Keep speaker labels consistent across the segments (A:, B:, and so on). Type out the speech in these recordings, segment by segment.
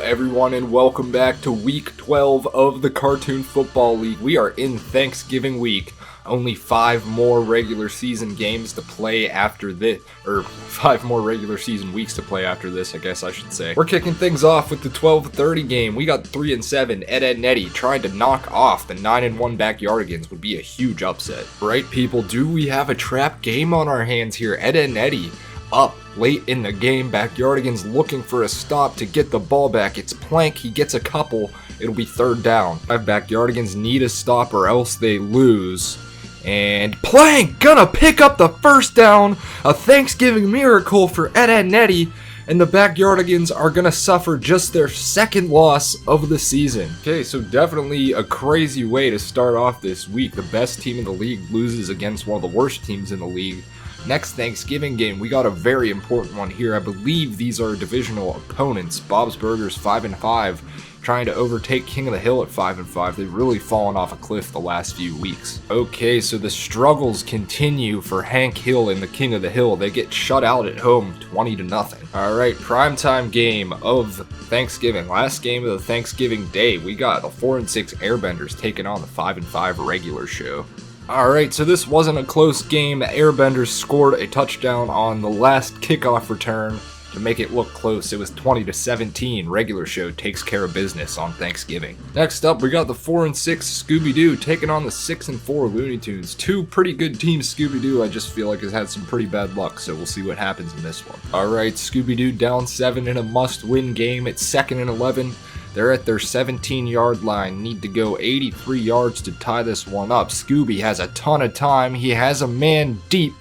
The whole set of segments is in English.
A: everyone, and welcome back to week 12 of the Cartoon Football League. We are in Thanksgiving week. Only 5 more regular season games to play after this, or 5 more regular season weeks to play after this, I guess I should say. We're kicking things off with the 12:30 game. We got 3-7. Ed and Eddie trying to knock off the 9-1 Backyardigans would be a huge upset. Right, people, do we have a trap game on our hands here? Ed and Eddie up late in the game. Backyardigans looking for a stop to get the ball back. It's Plank, he gets a couple. It'll be 3rd down. Backyardigans need a stop or else they lose. And Plank gonna pick up the 1st down. A Thanksgiving miracle for Ed and Eddie. And the Backyardigans are gonna suffer just their 2nd loss of the season. Okay, so definitely a crazy way to start off this week. The best team in the league loses against one of the worst teams in the league. Next Thanksgiving game, we got a very important one here. I believe these are divisional opponents. Bob's Burgers 5-5, trying to overtake King of the Hill at 5-5. They've really fallen off a cliff the last few weeks. Okay, so the struggles continue for Hank Hill and the King of the Hill. They get shut out at home 20-0. Alright, primetime game of Thanksgiving. Last game of the Thanksgiving day. We got the 4-6 Airbenders taking on the 5-5 regular show. Alright, so this wasn't a close game. The Airbenders scored a touchdown on the last kickoff return to make it look close. It was 20-17. Regular show takes care of business on Thanksgiving. Next up, we got the 4-6 Scooby-Doo taking on the 6-4 Looney Tunes. 2 pretty good teams. Scooby-Doo, I just feel like, has had some pretty bad luck, so we'll see what happens in this one. Alright, Scooby-Doo down 7 in a must-win game. It's 2nd and 11. They're at their 17-yard line, need to go 83 yards to tie this one up. Scooby has a ton of time, he has a man deep,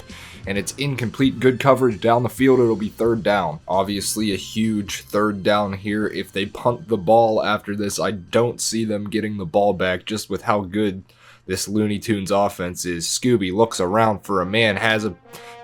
A: and it's incomplete. Good coverage down the field, it'll be 3rd down. Obviously a huge 3rd down here. If they punt the ball after this, I don't see them getting the ball back just with how good this Looney Tunes offense is. Scooby looks around for a man, has a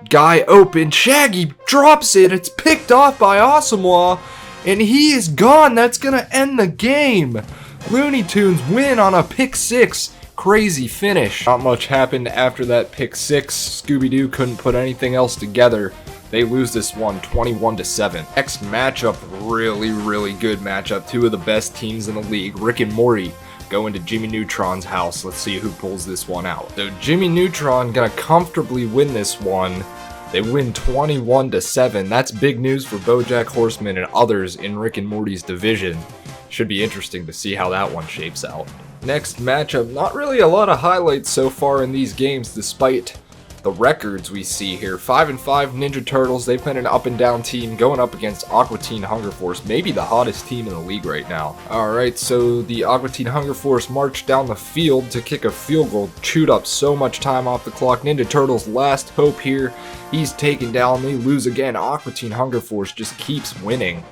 A: guy open, Shaggy drops it, it's picked off by Asamoah. And he is gone. That's gonna end the game. Looney Tunes win on a pick 6. Crazy finish. Not much happened after that pick 6. Scooby-Doo couldn't put anything else together. They lose this one 21-7. Next matchup, really good matchup. 2 of the best teams in the league. Rick and Morty going to Jimmy Neutron's house. Let's see who pulls this one out. So Jimmy Neutron gonna comfortably win this one. They win 21-7. That's big news for BoJack Horseman and others in Rick and Morty's division. Should be interesting to see how that one shapes out. Next matchup, not really a lot of highlights so far in these games despite the records we see here. 5-5 Ninja Turtles, they've been an up and down team going up against Aqua Teen Hunger Force, maybe the hottest team in the league right now. Alright, so the Aqua Teen Hunger Force marched down the field to kick a field goal, chewed up so much time off the clock. Ninja Turtles' last hope here, he's taken down, they lose again. Aqua Teen Hunger Force just keeps winning.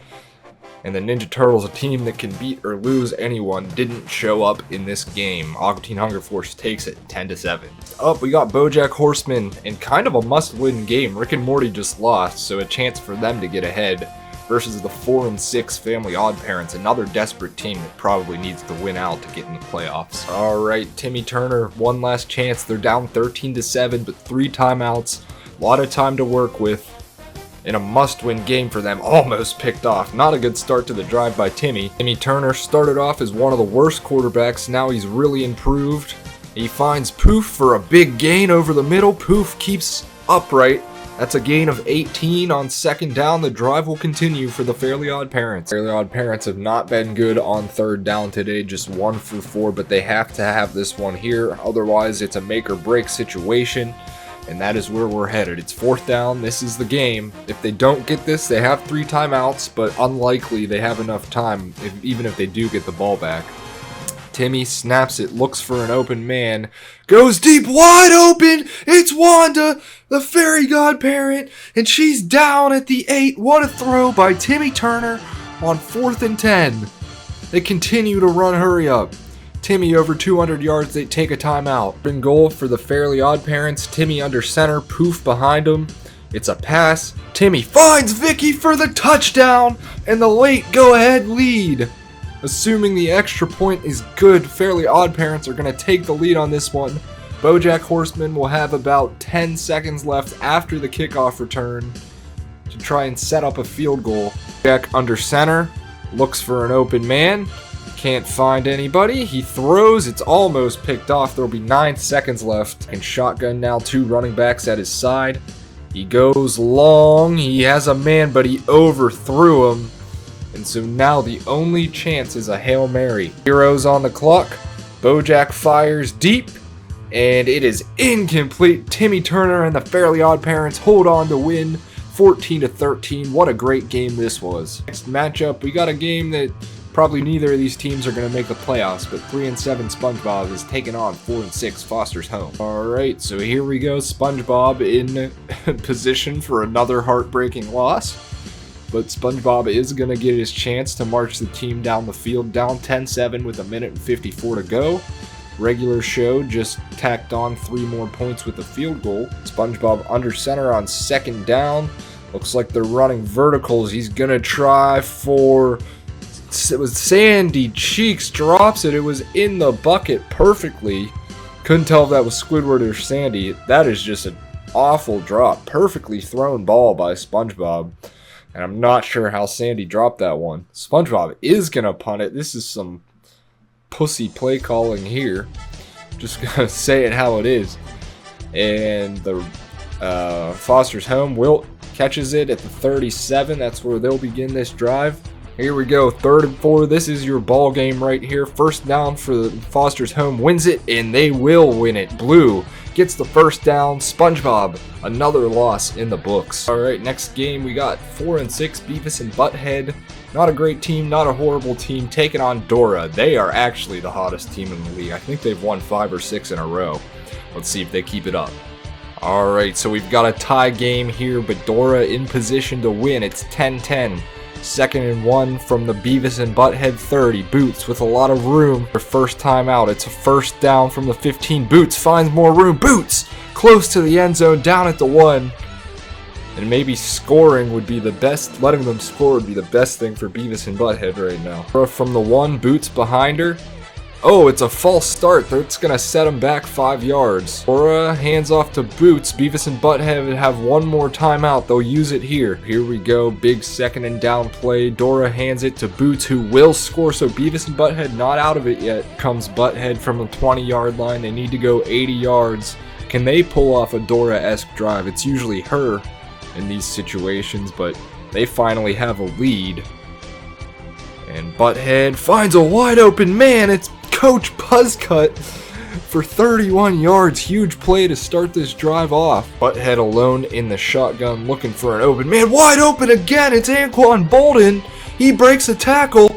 A: And the Ninja Turtles, a team that can beat or lose anyone, didn't show up in this game. Aqua Teen Hunger Force takes it 10-7. Up, we got BoJack Horseman in kind of a must-win game. Rick and Morty just lost, so a chance for them to get ahead versus the 4-6 Family Odd Parents, another desperate team that probably needs to win out to get in the playoffs. Alright, Timmy Turner, one last chance. They're down 13-7, but 3 timeouts. A lot of time to work with. In a must-win game for them, almost picked off. Not a good start to the drive by Timmy. Timmy Turner started off as one of the worst quarterbacks. Now he's really improved. He finds Poof for a big gain over the middle. Poof keeps upright. That's a gain of 18 on 2nd down. The drive will continue for the Fairly Odd Parents. Fairly Odd Parents have not been good on 3rd down today, just 1 for 4, but they have to have this one here. Otherwise, it's a make or break situation. And that is where we're headed. It's 4th down. This is the game. If they don't get this, they have 3 timeouts, but unlikely they have enough time, even if they do get the ball back. Timmy snaps it, looks for an open man, goes deep, wide open. It's Wanda, the fairy godparent, and she's down at the 8. What a throw by Timmy Turner on 4th and 10. They continue to run hurry up. Timmy over 200 yards, they take a timeout. In goal for the Fairly Odd Parents, Timmy under center, Poof behind him. It's a pass. Timmy finds Vicky for the touchdown and the late go-ahead lead. Assuming the extra point is good, Fairly Odd Parents are going to take the lead on this one. BoJack Horseman will have about 10 seconds left after the kickoff return to try and set up a field goal. Jack under center. Looks for an open man. Can't find anybody. He throws. It's almost picked off. There'll be 9 seconds left. And shotgun now, 2 running backs at his side. He goes long. He has a man, but he overthrew him. And so now the only chance is a Hail Mary. Heroes on the clock. Bojack fires deep. And it is incomplete. Timmy Turner and the Fairly Odd Parents hold on to win 14-13. What a great game this was. Next matchup, we got a game that probably neither of these teams are going to make the playoffs, but 3-7 SpongeBob is taking on 4-6 Foster's Home. Alright, so here we go. SpongeBob in position for another heartbreaking loss. But SpongeBob is going to get his chance to march the team down the field, down 10-7 with 1:54 to go. Regular show just tacked on 3 more points with a field goal. SpongeBob under center on 2nd down. Looks like they're running verticals. He's going to try for... It was Sandy Cheeks, drops it. It was in the bucket perfectly. Couldn't tell if that was Squidward or Sandy. That is just an awful drop. Perfectly thrown ball by SpongeBob. And I'm not sure how Sandy dropped that one. SpongeBob is going to punt it. This is some pussy play calling here. Just going to say it how it is. And the Foster's Home, Wilt catches it at the 37. That's where they'll begin this drive. Here we go, 3rd and 4. This is your ball game right here. 1st down for the Foster's Home, wins it, and they will win it. Blue gets the 1st down. SpongeBob, another loss in the books. All right, next game we got 4-6 Beavis and Butthead. Not a great team, not a horrible team, taking on Dora. They are actually the hottest team in the league. I think they've won 5 or 6 in a row. Let's see if they keep it up. All right, so we've got a tie game here, but Dora in position to win. It's 10-10. 2nd and 1 from the Beavis and Butthead 30. Boots with a lot of room for first time out. It's a 1st down from the 15. Boots finds more room. Boots close to the end zone, down at the 1. And maybe scoring would be the best. Letting them score would be the best thing for Beavis and Butthead right now. From the 1, Boots behind her. Oh, it's a false start. That's going to set him back 5 yards. Dora hands off to Boots. Beavis and Butthead have 1 more timeout. They'll use it here. Here we go. Big 2nd and down play. Dora hands it to Boots, who will score. So Beavis and Butthead not out of it yet. Comes Butthead from the 20-yard line. They need to go 80 yards. Can they pull off a Dora-esque drive? It's usually her in these situations, but they finally have a lead. And Butthead finds a wide open man. It's Coach Buzzcut for 31 yards. Huge play to start this drive off. Butthead alone in the shotgun looking for an open man. Wide open again. It's Anquan Bolden. He breaks a tackle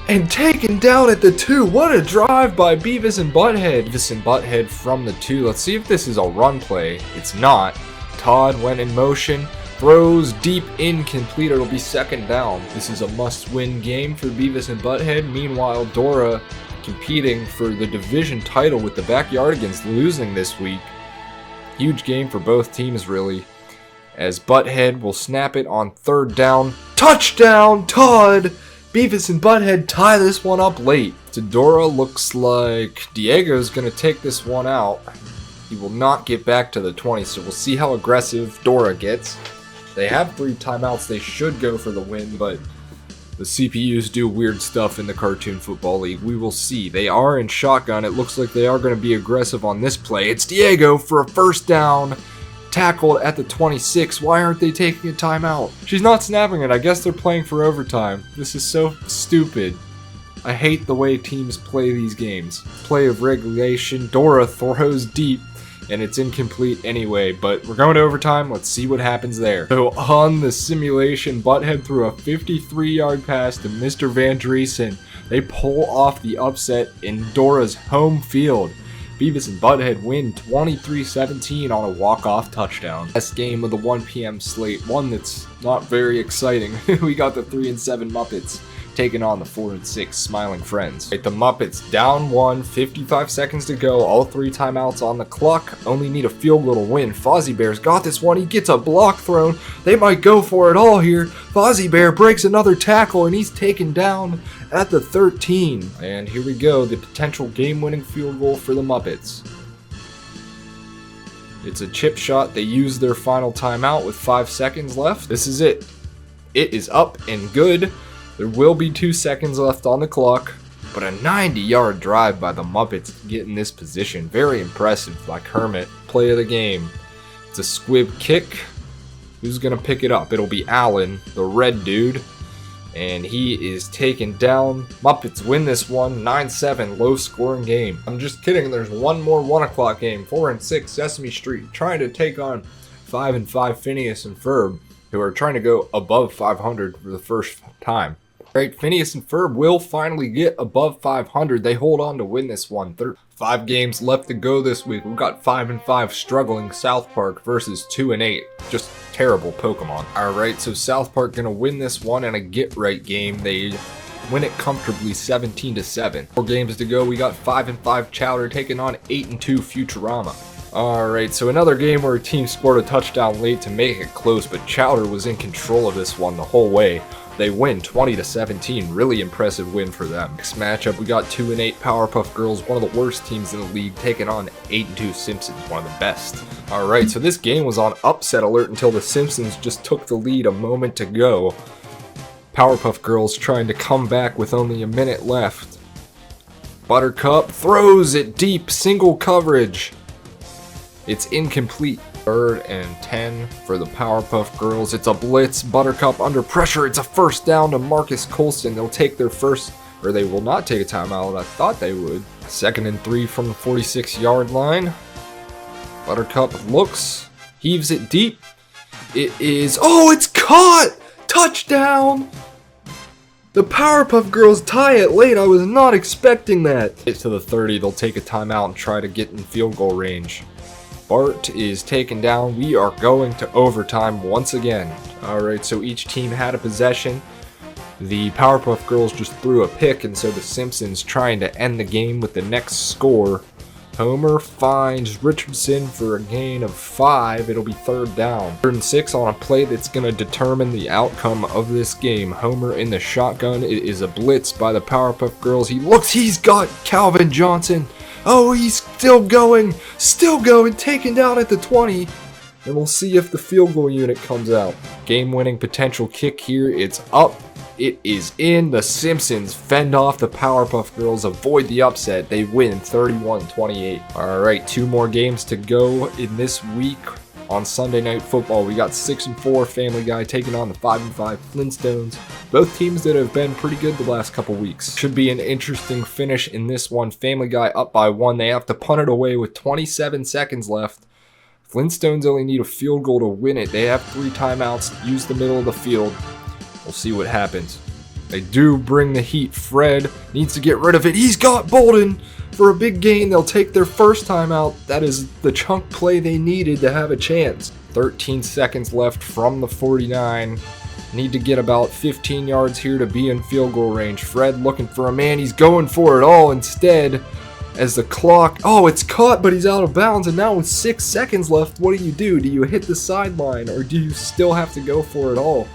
A: and taken down at the 2. What a drive by Beavis and Butthead. Beavis and Butthead from the 2. Let's see if this is a run play. It's not. Todd went in motion. Throws deep, incomplete. It'll be 2nd down. This is a must-win game for Beavis and Butthead. Meanwhile, Dora competing for the division title with the Backyardigans losing this week. Huge game for both teams, really. As Butthead will snap it on 3rd down. Touchdown, Todd! Beavis and Butthead tie this one up late. To Dora, looks like Diego's going to take this one out. He will not get back to the 20, so we'll see how aggressive Dora gets. They have 3 timeouts. They should go for the win, but the CPUs do weird stuff in the Cartoon Football League. We will see. They are in shotgun. It looks like they are going to be aggressive on this play. It's Diego for a 1st down. Tackled at the 26. Why aren't they taking a timeout? She's not snapping it. I guess they're playing for overtime. This is so stupid. I hate the way teams play these games. Play of regulation. Dora throws deep. And it's incomplete anyway, but we're going to overtime. Let's see what happens there. So on the simulation, Butthead threw a 53-yard pass to Mr. Van Driesen. They pull off the upset in Dora's home field. Beavis and Butthead win 23-17 on a walk-off touchdown. Best game of the 1 p.m. slate, one that's not very exciting. We got the 3-7 Muppets taking on the 4-6 Smiling Friends. Right, the Muppets down 1, 55 seconds to go, all 3 timeouts on the clock, only need a field goal to win. Fozzie Bear's got this one, he gets a block thrown, they might go for it all here. Fozzie Bear breaks another tackle and he's taken down at the 13. And here we go, the potential game-winning field goal for the Muppets. It's a chip shot, they use their final timeout with 5 seconds left. This is it. It is up and good. There will be 2 seconds left on the clock, but a 90-yard drive by the Muppets to get in this position. Very impressive by Kermit. Play of the game. It's a squib kick. Who's going to pick it up? It'll be Allen, the red dude. And he is taken down. Muppets win this one, 9-7, low-scoring game. I'm just kidding. There's one more 1 o'clock game. 4 and 6 Sesame Street trying to take on 5 and 5 Phineas and Ferb, who are trying to go above 500 for the first time. Right, Phineas and Ferb will finally get above 500. They hold on to win this one. 5 games left to go this week. We've got 5 and 5 struggling South Park versus 2 and 8. Just terrible Pokemon. Alright, so South Park gonna win this one in a get-right game. They win it comfortably 17-7. 4 games to go. We got 5 and 5 Chowder taking on 8 and 2 Futurama. Alright, so another game where a team scored a touchdown late to make it close, but Chowder was in control of this one the whole way. They win 20-17, really impressive win for them. Next matchup, we got 2 and 8 Powerpuff Girls, one of the worst teams in the league, taking on 8 and 2 Simpsons, one of the best. Alright, so this game was on upset alert until the Simpsons just took the lead a moment to go. Powerpuff Girls trying to come back with only a minute left. Buttercup throws it deep, single coverage. It's incomplete. 3rd and 10 for the Powerpuff Girls. It's a blitz. Buttercup under pressure. It's a first down to Marcus Colston. They'll take their first, or they will not take a timeout. I thought they would. 2nd and 3 from the 46-yard line. Buttercup looks, heaves it deep. It is, oh, it's caught! Touchdown! The Powerpuff Girls tie it late. I was not expecting that. Get to the 30. They'll take a timeout and try to get in field goal range. Bart is taken down. We are going to overtime once again. Alright, so each team had a possession. The Powerpuff Girls just threw a pick, and so the Simpsons trying to end the game with the next score. Homer finds Richardson for a gain of 5. It'll be 3rd down. 3rd and 6 on a play that's going to determine the outcome of this game. Homer in the shotgun. It is a blitz by the Powerpuff Girls. He looks, he's got Calvin Johnson. Oh, he's still going, taken down at the 20. And we'll see if the field goal unit comes out. Game-winning potential kick here. It's up. It is in. The Simpsons fend off the Powerpuff Girls, avoid the upset. They win 31-28. Alright, 2 more games to go in this week. On Sunday Night Football, we got 6 and 4 Family Guy taking on the 5 and 5 Flintstones. Both teams that have been pretty good the last couple weeks. Should be an interesting finish in this one. Family Guy up by 1. They have to punt it away with 27 seconds left. Flintstones only need a field goal to win it. They have 3 timeouts. Use the middle of the field. We'll see what happens. They do bring the heat. Fred needs to get rid of it. He's got Bolden for a big gain. They'll take their first timeout. That is the chunk play they needed to have a chance. 13 seconds left from the 49. Need to get about 15 yards here to be in field goal range. Fred looking for a man. He's going for it all instead. As the clock, oh, it's caught, but he's out of bounds. And now with 6 seconds left, what do? Do you hit the sideline, or do you still have to go for it all?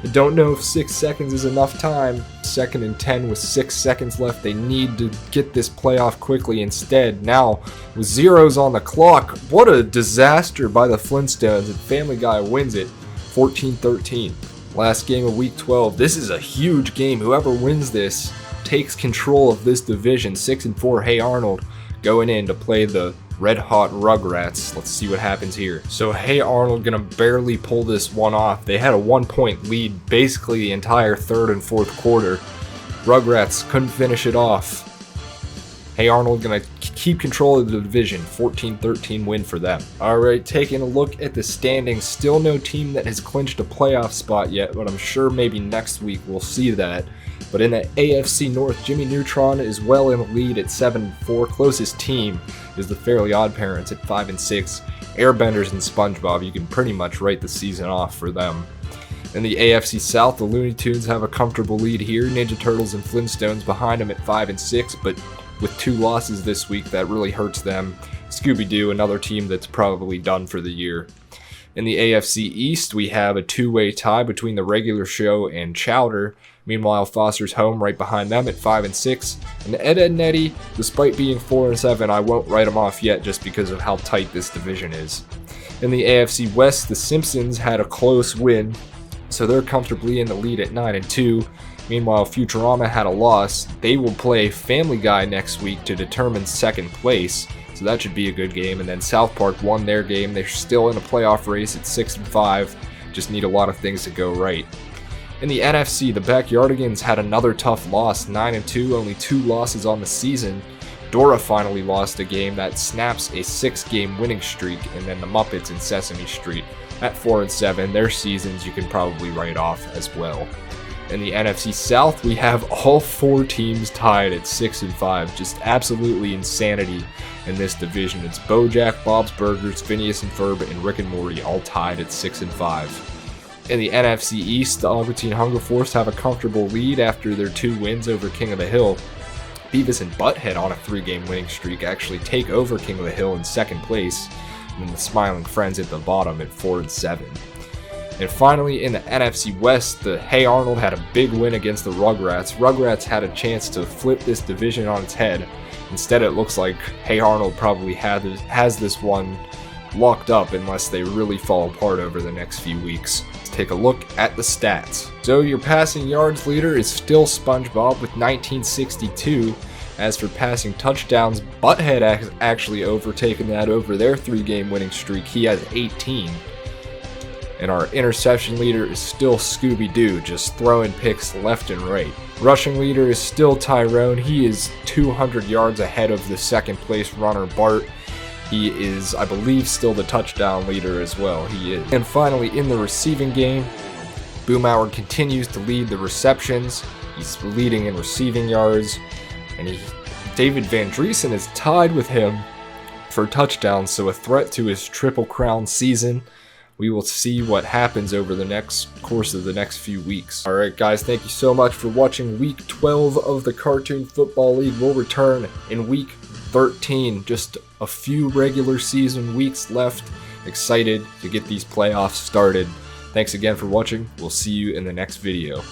A: I don't know if 6 seconds is enough time. 2nd and 10 with 6 seconds left. They need to get this playoff quickly. Instead, now with zeros on the clock, what a disaster by the Flintstones, and Family Guy wins it 14-13. Last game of week 12. This is a huge game. Whoever wins this takes control of this division. 6 and 4 Hey Arnold going in to play the Red Hot Rugrats. Let's see what happens here. So Hey Arnold gonna barely pull this one off. They had a 1-point lead basically the entire 3rd and 4th quarter. Rugrats couldn't finish it off. Hey Arnold gonna keep control of the division. 14-13 win for them. Alright, taking a look at the standings. Still no team that has clinched a playoff spot yet, but I'm sure maybe next week we'll see that. But in the AFC North, Jimmy Neutron is well in the lead at 7-4. Closest team is the Fairly Odd Parents at 5-6. Airbenders and SpongeBob, you can pretty much write the season off for them. In the AFC South, the Looney Tunes have a comfortable lead here. Ninja Turtles and Flintstones behind them at 5-6, but with 2 losses this week, that really hurts them. Scooby-Doo, another team that's probably done for the year. In the AFC East, we have a 2-way tie between the regular show and Chowder. Meanwhile, Foster's Home right behind them at 5-6. And Ed, Edd n Eddy, despite being 4-7, I won't write them off yet just because of how tight this division is. In the AFC West, the Simpsons had a close win, so they're comfortably in the lead at 9-2. Meanwhile, Futurama had a loss. They will play Family Guy next week to determine second place, so that should be a good game. And then South Park won their game. They're still in a playoff race at 6-5. Just need a lot of things to go right. In the NFC, the Backyardigans had another tough loss, 9-2, only 2 losses on the season. Dora finally lost a game that snaps a 6-game winning streak, and then the Muppets and Sesame Street at 4-7. Their seasons you can probably write off as well. In the NFC South, we have all 4 teams tied at 6-5. Just absolutely insanity in this division. It's BoJack, Bob's Burgers, Phineas and Ferb, and Rick and Morty all tied at 6-5. In the NFC East, the Albertine Hunger Force have a comfortable lead after their 2 wins over King of the Hill. Beavis and Butthead on a 3-game winning streak actually take over King of the Hill in second place, and then the Smiling Friends at the bottom at 4-7. And finally, in the NFC West, the Hey Arnold had a big win against the Rugrats. Rugrats had a chance to flip this division on its head. Instead, it looks like Hey Arnold probably has this one locked up unless they really fall apart over the next few weeks. Let's take a look at the stats. So your passing yards leader is still SpongeBob with 1962. As for passing touchdowns, Butthead actually overtaken that over their 3-game winning streak. He has 18. And our interception leader is still Scooby-Doo, just throwing picks left and right. Rushing leader is still Tyrone. He is 200 yards ahead of the second place runner Bart. He is, I believe, still the touchdown leader as well. He is. And finally, in the receiving game, Boomhauer continues to lead the receptions. He's leading in receiving yards. And David Van Driesen is tied with him for touchdowns, so a threat to his Triple Crown season. We will see what happens over the course of the next few weeks. Alright guys, thank you so much for watching week 12 of the Cartoon Football League. We'll return in week 13. Just a few regular season weeks left. Excited to get these playoffs started. Thanks again for watching. We'll see you in the next video.